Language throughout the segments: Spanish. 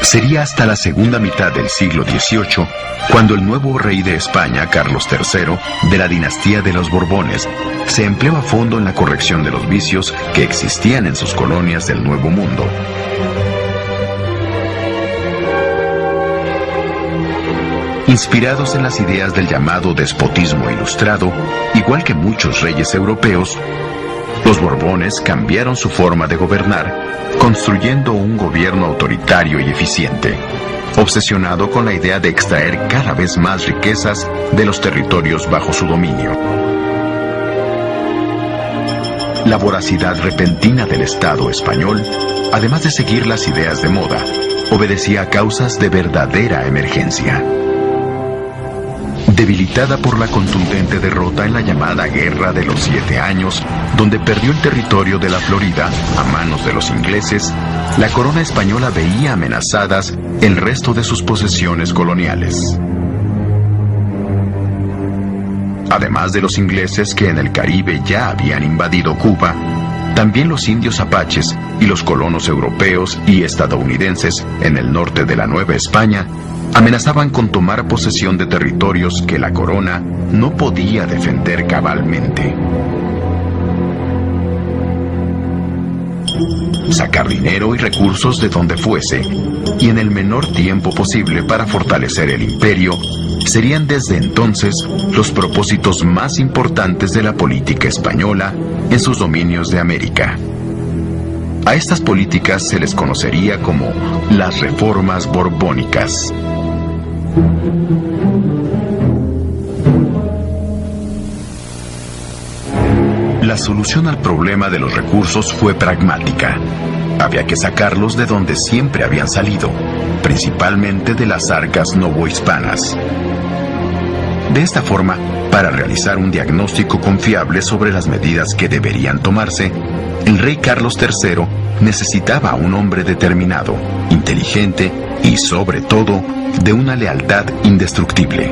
Sería hasta la segunda mitad del siglo XVIII cuando el nuevo rey de España, Carlos III, de la dinastía de los Borbones, se empleó a fondo en la corrección de los vicios que existían en sus colonias del Nuevo Mundo. Inspirados en las ideas del llamado despotismo ilustrado, igual que muchos reyes europeos, los Borbones cambiaron su forma de gobernar, construyendo un gobierno autoritario y eficiente, obsesionado con la idea de extraer cada vez más riquezas de los territorios bajo su dominio. La voracidad repentina del Estado español, además de seguir las ideas de moda, obedecía a causas de verdadera emergencia. Debilitada por la contundente derrota en la llamada Guerra de los 7 Años, donde perdió el territorio de la Florida a manos de los ingleses, la corona española veía amenazadas el resto de sus posesiones coloniales. Además de los ingleses que en el Caribe ya habían invadido Cuba, también los indios apaches y los colonos europeos y estadounidenses en el norte de la Nueva España amenazaban con tomar posesión de territorios que la corona no podía defender cabalmente. Sacar dinero y recursos de donde fuese, y en el menor tiempo posible para fortalecer el imperio, serían desde entonces los propósitos más importantes de la política española en sus dominios de América. A estas políticas se les conocería como las reformas borbónicas. La solución al problema de los recursos fue pragmática. Había que sacarlos de donde siempre habían salido, principalmente de las arcas novohispanas. De esta forma, para realizar un diagnóstico confiable sobre las medidas que deberían tomarse, el rey Carlos III necesitaba a un hombre determinado, inteligente y, sobre todo, de una lealtad indestructible.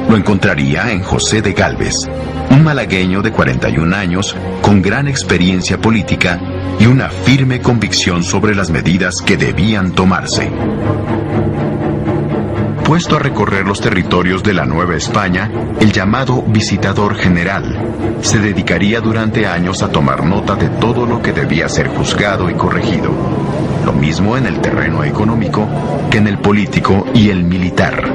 Lo encontraría en José de Gálvez, un malagueño de 41 años con gran experiencia política y una firme convicción sobre las medidas que debían tomarse. Puesto a recorrer los territorios de la Nueva España, el llamado visitador general se dedicaría durante años a tomar nota de todo lo que debía ser juzgado y corregido, lo mismo en el terreno económico que en el político y el militar.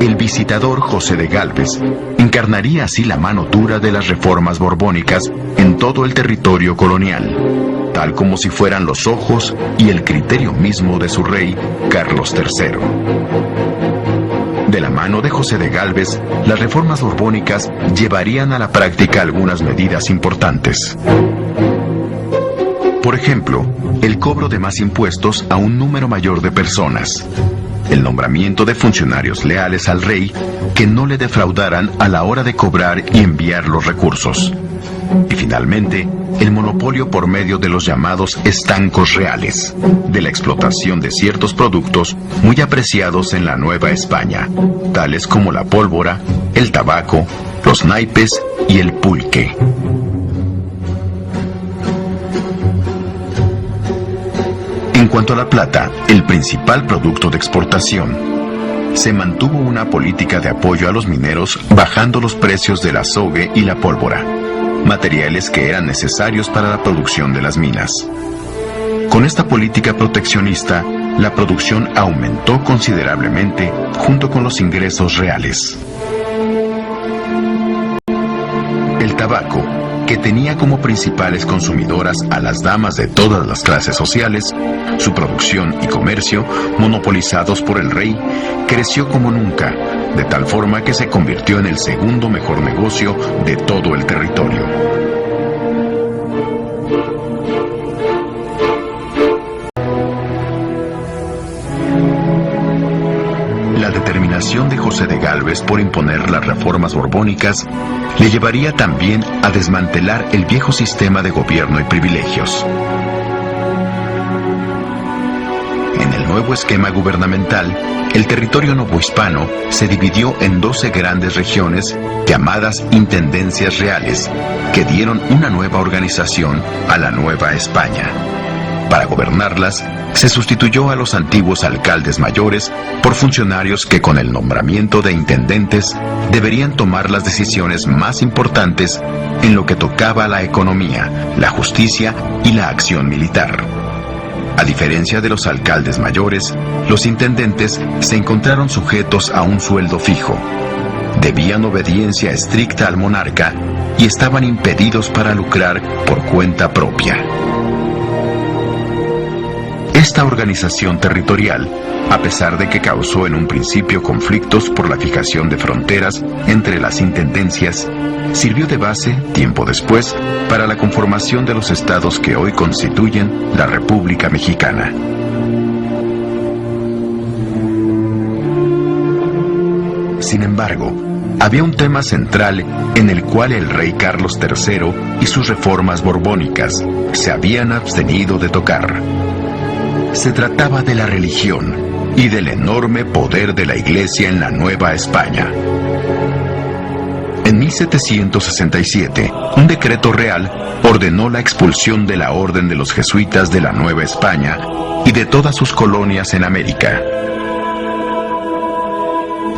El visitador José de Gálvez encarnaría así la mano dura de las reformas borbónicas en todo el territorio colonial, tal como si fueran los ojos y el criterio mismo de su rey, Carlos III. De la mano de José de Gálvez, las reformas borbónicas llevarían a la práctica algunas medidas importantes. Por ejemplo, el cobro de más impuestos a un número mayor de personas, el nombramiento de funcionarios leales al rey que no le defraudaran a la hora de cobrar y enviar los recursos. Y finalmente, el monopolio por medio de los llamados estancos reales, de la explotación de ciertos productos muy apreciados en la Nueva España, tales como la pólvora, el tabaco, los naipes y el pulque. En cuanto a la plata, el principal producto de exportación, se mantuvo una política de apoyo a los mineros bajando los precios del azogue y la pólvora, materiales que eran necesarios para la producción de las minas. Con esta política proteccionista, la producción aumentó considerablemente junto con los ingresos reales. El tabaco, que tenía como principales consumidoras a las damas de todas las clases sociales, su producción y comercio, monopolizados por el rey, creció como nunca, de tal forma que se convirtió en el segundo mejor negocio de todo el territorio. La determinación de José de Gálvez por imponer las reformas borbónicas le llevaría también a desmantelar el viejo sistema de gobierno y privilegios. En el nuevo esquema gubernamental, el territorio novohispano se dividió en 12 grandes regiones llamadas intendencias reales, que dieron una nueva organización a la Nueva España. Para gobernarlas, se sustituyó a los antiguos alcaldes mayores por funcionarios que con el nombramiento de intendentes deberían tomar las decisiones más importantes en lo que tocaba a la economía, la justicia y la acción militar. A diferencia de los alcaldes mayores, los intendentes se encontraron sujetos a un sueldo fijo, debían obediencia estricta al monarca y estaban impedidos para lucrar por cuenta propia. Esta organización territorial, a pesar de que causó en un principio conflictos por la fijación de fronteras entre las intendencias, sirvió de base, tiempo después, para la conformación de los estados que hoy constituyen la República Mexicana. Sin embargo, había un tema central en el cual el rey Carlos III y sus reformas borbónicas se habían abstenido de tocar. Se trataba de la religión y del enorme poder de la Iglesia en la Nueva España. En 1767, un decreto real ordenó la expulsión de la Orden de los Jesuitas de la Nueva España y de todas sus colonias en América.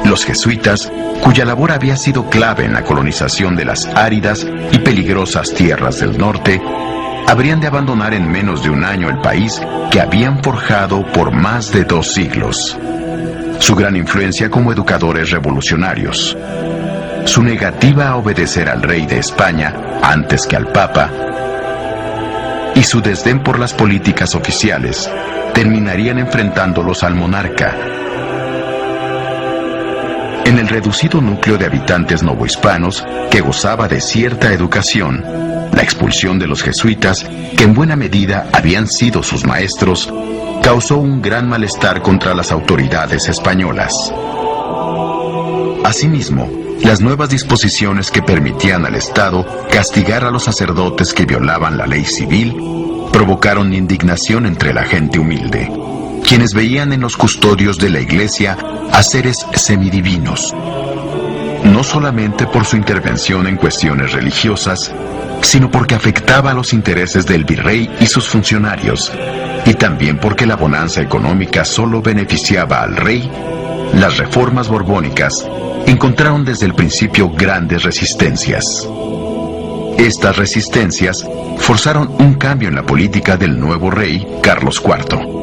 Los jesuitas, cuya labor había sido clave en la colonización de las áridas y peligrosas tierras del norte, habrían de abandonar en menos de un año el país que habían forjado por más de 2 siglos. Su gran influencia como educadores revolucionarios, su negativa a obedecer al rey de España antes que al Papa, y su desdén por las políticas oficiales, terminarían enfrentándolos al monarca. En el reducido núcleo de habitantes novohispanos, que gozaba de cierta educación, la expulsión de los jesuitas, que en buena medida habían sido sus maestros, causó un gran malestar contra las autoridades españolas. Asimismo, las nuevas disposiciones que permitían al Estado castigar a los sacerdotes que violaban la ley civil provocaron indignación entre la gente humilde, quienes veían en los custodios de la Iglesia a seres semidivinos, no solamente por su intervención en cuestiones religiosas, sino porque afectaba a los intereses del virrey y sus funcionarios, y también porque la bonanza económica solo beneficiaba al rey. Las reformas borbónicas encontraron desde el principio grandes resistencias. Estas resistencias forzaron un cambio en la política del nuevo rey Carlos IV.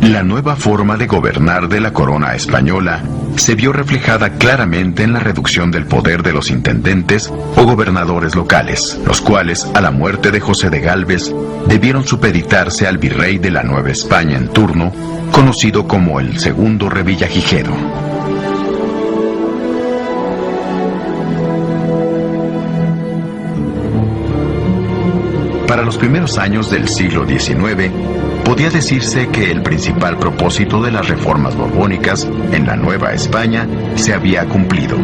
La nueva forma de gobernar de la corona española se vio reflejada claramente en la reducción del poder de los intendentes o gobernadores locales, los cuales, a la muerte de José de Gálvez, debieron supeditarse al virrey de la Nueva España en turno, conocido como el Segundo Revillagigedo. Para los primeros años del siglo XIX, podía decirse que el principal propósito de las reformas borbónicas en la Nueva España se había cumplido.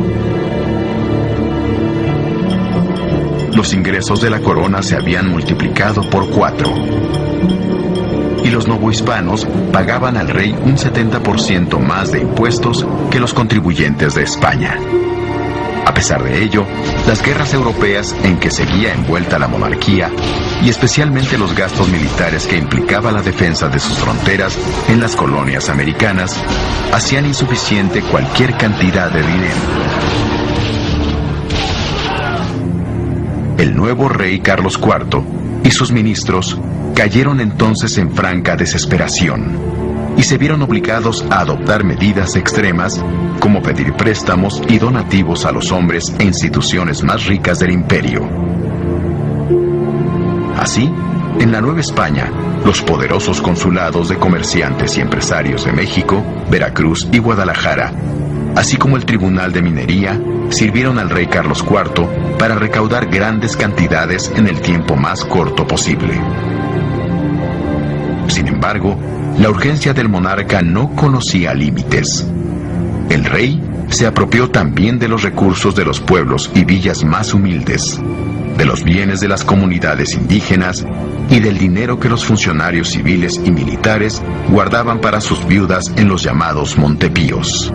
Los ingresos de la corona se habían multiplicado por 4. Y los novohispanos pagaban al rey un 70% más de impuestos que los contribuyentes de España. A pesar de ello, las guerras europeas en que seguía envuelta la monarquía, y especialmente los gastos militares que implicaba la defensa de sus fronteras en las colonias americanas, hacían insuficiente cualquier cantidad de dinero. El nuevo rey Carlos IV y sus ministros cayeron entonces en franca desesperación y se vieron obligados a adoptar medidas extremas como pedir préstamos y donativos a los hombres e instituciones más ricas del imperio. Así, en la Nueva España, los poderosos consulados de comerciantes y empresarios de México, Veracruz y Guadalajara, así como el Tribunal de Minería, sirvieron al rey Carlos IV para recaudar grandes cantidades en el tiempo más corto posible. Sin embargo, la urgencia del monarca no conocía límites. El rey se apropió también de los recursos de los pueblos y villas más humildes, de los bienes de las comunidades indígenas y del dinero que los funcionarios civiles y militares guardaban para sus viudas en los llamados montepíos.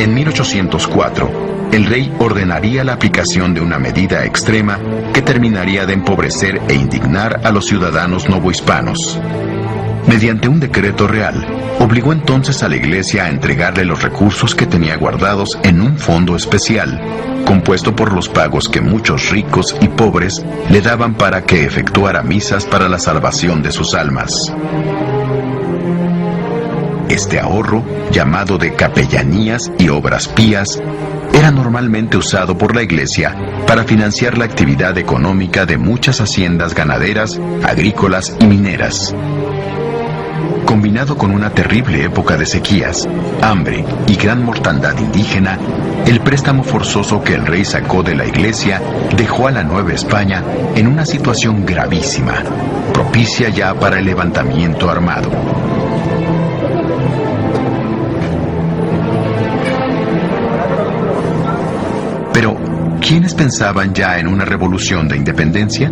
En 1804, el rey ordenaría la aplicación de una medida extrema que terminaría de empobrecer e indignar a los ciudadanos novohispanos. Mediante un decreto real, obligó entonces a la Iglesia a entregarle los recursos que tenía guardados en un fondo especial, compuesto por los pagos que muchos ricos y pobres le daban para que efectuara misas para la salvación de sus almas. Este ahorro, llamado de capellanías y obras pías, era normalmente usado por la Iglesia para financiar la actividad económica de muchas haciendas ganaderas, agrícolas y mineras. Combinado con una terrible época de sequías, hambre y gran mortandad indígena, el préstamo forzoso que el rey sacó de la Iglesia dejó a la Nueva España en una situación gravísima, propicia ya para el levantamiento armado. Pero, ¿quiénes pensaban ya en una revolución de independencia?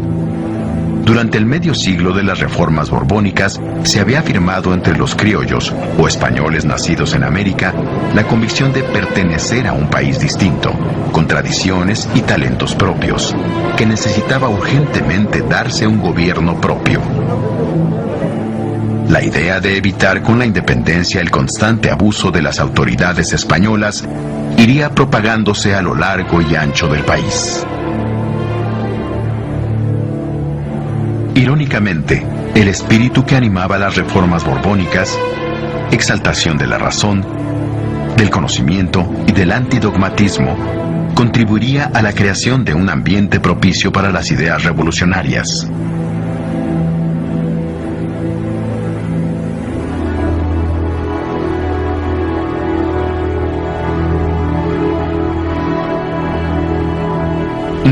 Durante el medio siglo de las reformas borbónicas, se había afirmado entre los criollos, o españoles nacidos en América, la convicción de pertenecer a un país distinto, con tradiciones y talentos propios, que necesitaba urgentemente darse un gobierno propio. La idea de evitar con la independencia el constante abuso de las autoridades españolas iría propagándose a lo largo y ancho del país. Irónicamente, el espíritu que animaba las reformas borbónicas, exaltación de la razón, del conocimiento y del antidogmatismo, contribuiría a la creación de un ambiente propicio para las ideas revolucionarias.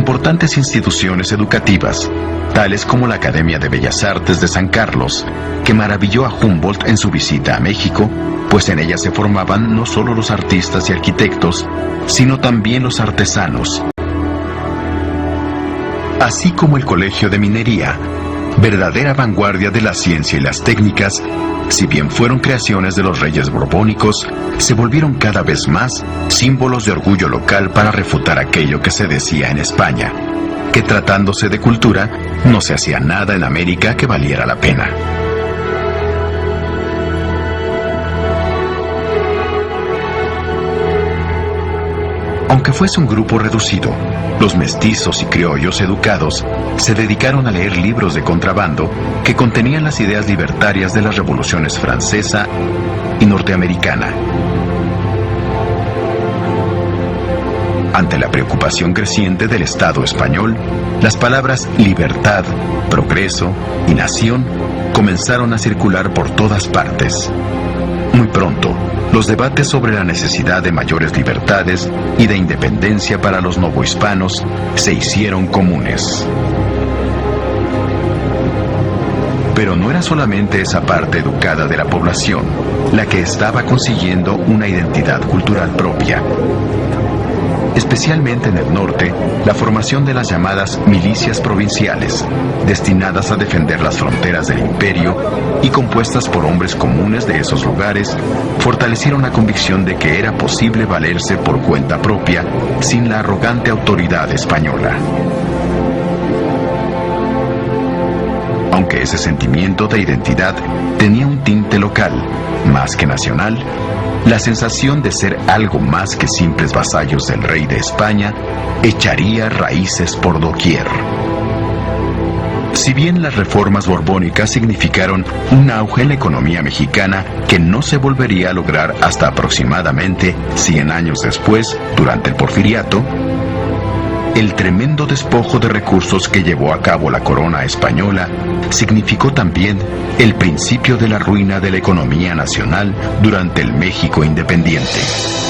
Importantes instituciones educativas, tales como la Academia de Bellas Artes de San Carlos, que maravilló a Humboldt en su visita a México, pues en ella se formaban no solo los artistas y arquitectos, sino también los artesanos, así como el Colegio de Minería, verdadera vanguardia de la ciencia y las técnicas. Si bien fueron creaciones de los reyes borbónicos, se volvieron cada vez más símbolos de orgullo local para refutar aquello que se decía en España, que tratándose de cultura, no se hacía nada en América que valiera la pena. Aunque fuese un grupo reducido, los mestizos y criollos educados se dedicaron a leer libros de contrabando que contenían las ideas libertarias de las revoluciones francesa y norteamericana. Ante la preocupación creciente del Estado español, las palabras libertad, progreso y nación comenzaron a circular por todas partes. Muy pronto, los debates sobre la necesidad de mayores libertades y de independencia para los novohispanos se hicieron comunes. Pero no era solamente esa parte educada de la población la que estaba consiguiendo una identidad cultural propia. Especialmente en el norte, la formación de las llamadas milicias provinciales, destinadas a defender las fronteras del imperio y compuestas por hombres comunes de esos lugares, fortalecieron la convicción de que era posible valerse por cuenta propia sin la arrogante autoridad española. Aunque ese sentimiento de identidad tenía un tinte local, más que nacional, la sensación de ser algo más que simples vasallos del rey de España echaría raíces por doquier. Si bien las reformas borbónicas significaron un auge en la economía mexicana que no se volvería a lograr hasta aproximadamente 100 años después, durante el Porfiriato, el tremendo despojo de recursos que llevó a cabo la corona española significó también el principio de la ruina de la economía nacional durante el México independiente.